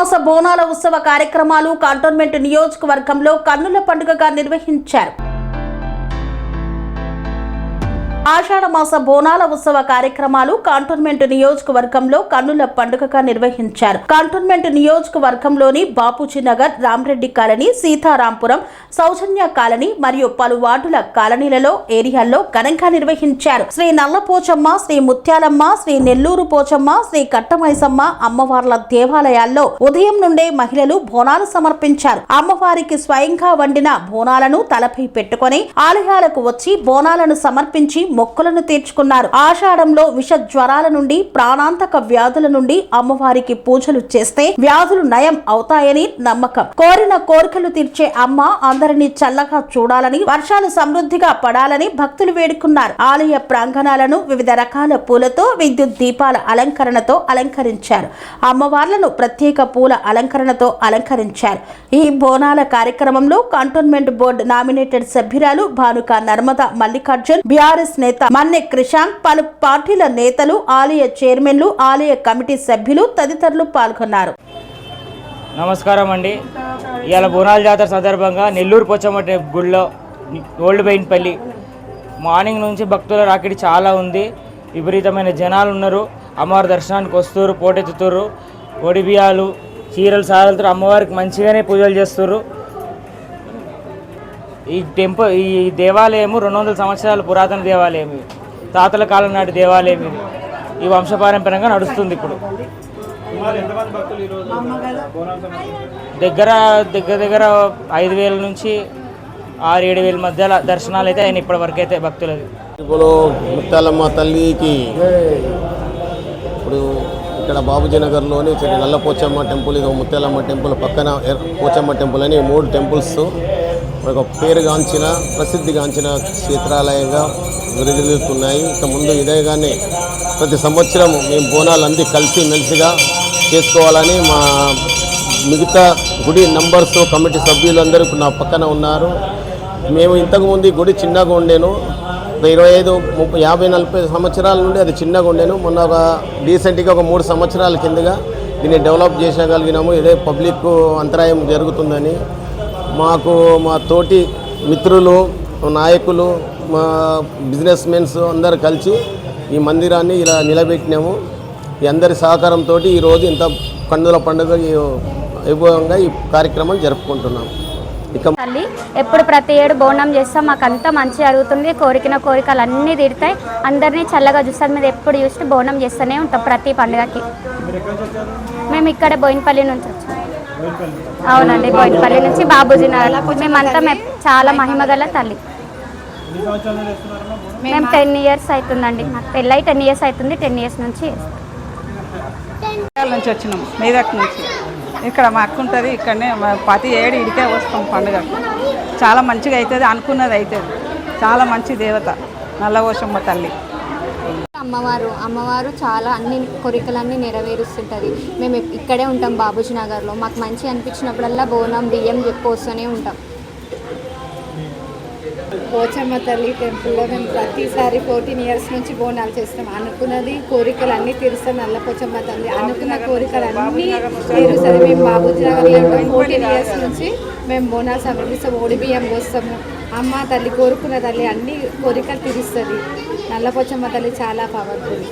ఆషాఢమాస బోనాల ఉత్సవ కార్యక్రమాలు కంటోన్మెంట్ నియోజకవర్గంలో కన్నుల పండుగగా నిర్వహించారు. ఆషాఢమాస బోనాల ఉత్సవ కార్యక్రమాలు కంటోన్మెంట్ నియోజకవర్గంలో కన్నుల పండుగగా నిర్వహించారు. కంటోన్మెంట్ నియోజకవర్గంలోని బాపూజీ నగర్, రామరెడ్డి కాలనీ, సీతారాంపురం, సౌజన్య కాలనీ మరియు పలు వార్డుల కాలనీలలో ఏరియాల్లో ఘనంగా నిర్వహించారు. శ్రీ నల్లపోచమ్మ, శ్రీ ముత్యాలమ్మ, శ్రీ నెల్లూరు పోచమ్మ, శ్రీ కట్టమైసమ్మ అమ్మవార్ల దేవాలయాల్లో ఉదయం నుండే మహిళలు బోనాలు సమర్పించారు. అమ్మవారికి స్వయంగా వండిన బోనాలను తలపై పెట్టుకుని ఆలయాలకు వచ్చి బోనాలను సమర్పించి మొక్కులను తీర్చుకున్నారు. ఆషాఢంలో విష జ్వరాల నుండి, ప్రాణాంతక వ్యాధుల నుండి అమ్మవారికి పూజలు చేస్తే వ్యాధులు నయం అవుతాయని నమ్మకం. కోరిన కోరికలు తీర్చే అమ్మ అందరినీ చల్లగా చూడాలని, వర్షాలు సమృద్ధిగా పడాలని భక్తులు వేడుకున్నారు. ఆలయ ప్రాంగణాలను వివిధ రకాల పూలతో, విద్యుత్ దీపాల అలంకరణతో అలంకరించారు. అమ్మవార్లను ప్రత్యేక పూల అలంకరణతో అలంకరించారు. ఈ బోనాల కార్యక్రమంలో కంటోన్మెంట్ బోర్డు నామినేటెడ్ సభ్యురాలు భానుక నర్మదా మల్లికార్జున్, బీఆర్ఎస్ నేత మన్నె క్రిషాంక్, పలు పార్టీల నేతలు, ఆలయ చైర్మన్లు, ఆలయ కమిటీ సభ్యులు తదితరులు పాల్గొన్నారు. నమస్కారం అండి. ఇవాళ బోనాల జాతర సందర్భంగా నెల్లూరు పోచమ్మ గుడిలో ఓల్డ్ బైన్పల్లి మార్నింగ్ నుంచి భక్తుల రాకిడి చాలా ఉంది. విపరీతమైన జనాలు ఉన్నారు. అమ్మవారి దర్శనానికి వస్తారు, పోటెత్తుతారు. ఒడిబియాలు, చీరలు, సారలతో అమ్మవారికి మంచిగానే పూజలు చేస్తారు. ఈ దేవాలయము 200 సంవత్సరాల పురాతన దేవాలయం. తాతల కాలం నాటి దేవాలయం. ఈ వంశపారంపర్యంగా నడుస్తుంది. ఇప్పుడు దగ్గర 5,000 నుంచి 6,000-7,000 మధ్యలో దర్శనాలు అయితే ఆయన ఇప్పటి వరకు అయితే భక్తులది. ఇప్పుడు ముత్యాలమ్మ తల్లికి ఇప్పుడు ఇక్కడ బాబూజీ నగర్లోని నల్లపోచమ్మ టెంపుల్, ఇది ముత్యాలమ్మ టెంపుల్, పక్కన పోచమ్మ టెంపుల్ అని 3 టెంపుల్స్ ఒక పేరుగాంచిన, ప్రసిద్ధిగాంచిన క్షేత్రాలయంగా విరజిల్లుతున్నాయి. ఇక ముందు ఇదేగానే ప్రతి సంవత్సరం మేము బోనాలు అన్నీ కలిసిమెలిసిగా చేసుకోవాలని మా మిగతా గుడి నంబర్స్, కమిటీ సభ్యులందరూ ఇప్పుడు నా పక్కన ఉన్నారు. మేము ఇంతకుముందు ఈ గుడి చిన్నగా ఉండేను. 25, 30, 50, 40 సంవత్సరాల నుండి అది చిన్నగా ఉండేను. మొన్న ఒక రీసెంట్గా ఒక 3 సంవత్సరాల కిందగా దీన్ని డెవలప్ చేయగలిగినాము. ఇదే పబ్లిక్ అంతరాయం జరుగుతుందని మాకు మా తోటి మిత్రులు, నాయకులు, మా బిజినెస్ మెన్స్ అందరు కలిసి ఈ మందిరాన్ని ఇలా నిలబెట్టినాము. ఈ అందరి సహకారంతో ఈరోజు ఇంత కన్నుల పండుగ వైభవంగా ఈ కార్యక్రమం జరుపుకుంటున్నాం. తల్లి ఎప్పుడు ప్రతి ఏడు బోనం చేస్తాం. మాకు అంతా మంచి జరుగుతుంది. కోరికలు అన్నీ తీరుతాయి. అందరినీ చల్లగా చూస్తుంది. మీద ఎప్పుడు చూస్తే బోనం చేస్తూనే ఉంటాం ప్రతి పండుగకి. మేము ఇక్కడ బోయినపల్లి నుంచి వచ్చాం. అవునండి, బోయినపల్లి నుంచి బాబూజీ నగర్. మేమంతా చాలా మహిమగల తల్లి. మేము 10 ఇయర్స్ అవుతుందండి. మాకు పెళ్ళై 10 ఇయర్స్ అవుతుంది. 10 ఇయర్స్ నుంచి వచ్చినాం. మెదక్ నుంచి ఇక్కడ మా అక్క ఉంటుంది. ఇక్కడనే ప్రతి ఏడు ఇడికే వస్తాం పండుగకు. చాలా మంచిగా అవుతుంది. అనుకున్నది అవుతుంది. చాలా మంచి దేవత నల్లపోచమ్మ తల్లి. అమ్మవారు చాలా అన్ని కోరికలన్నీ నెరవేరుస్తుంటుంది. మేము ఇక్కడే ఉంటాం బాబూజీ నగర్లో. మాకు మంచి అనిపించినప్పుడల్లా బోనం, బియ్యం పోస్తూనే ఉంటాం. పోచమ్మ తల్లి టెంపుల్లో మేము ప్రతిసారి 14 ఇయర్స్ నుంచి బోనాలు చేస్తాం. అనుకున్నది కోరికలు అన్నీ తీరుస్తాం. నల్లపోచమ్మ తల్లి అనుకున్న కోరికలు అన్నీ తీరుస్తుంది. మేము బాబూజీ నగర్లో 14 ఇయర్స్ నుంచి మేము బోనాలు సమర్పిస్తాం. ఓడి బియ్యం పోస్తాము. అమ్మ తల్లి కోరుకున్న తల్లి అన్ని కోరికలు తీరుస్తుంది. నల్లపోచమ్మ తల్లి చాలా పవర్ఫుల్.